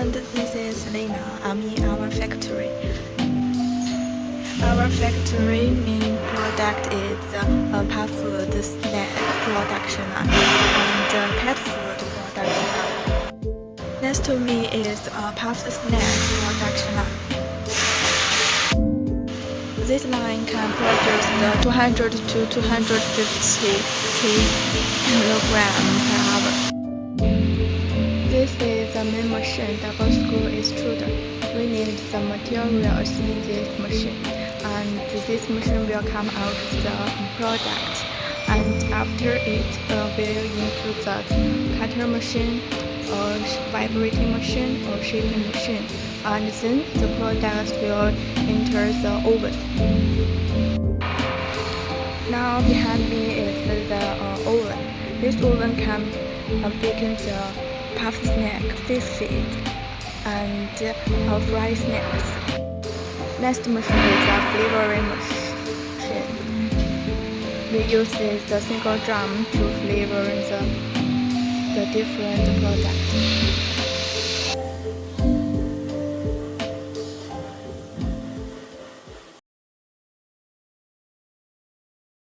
friend, this is Lena. I'm in our factory. Our factory main product is pet food snack production line and pet food production line. Next to me is pet snack production line. This line can produce the 200 to 250 kilogram per hour. This is the main machine, double screw extruder. We need the materials in this machine, and this machine will come out the product. And after it will into the cutter machine, or vibrating machine, or shaping machine, and then the product will enter the oven. Now behind me is the oven. This oven can bake the puff snack, fish feed, and fry snacks. Next machine is a flavoring machine. We use the single drum to flavor the different products.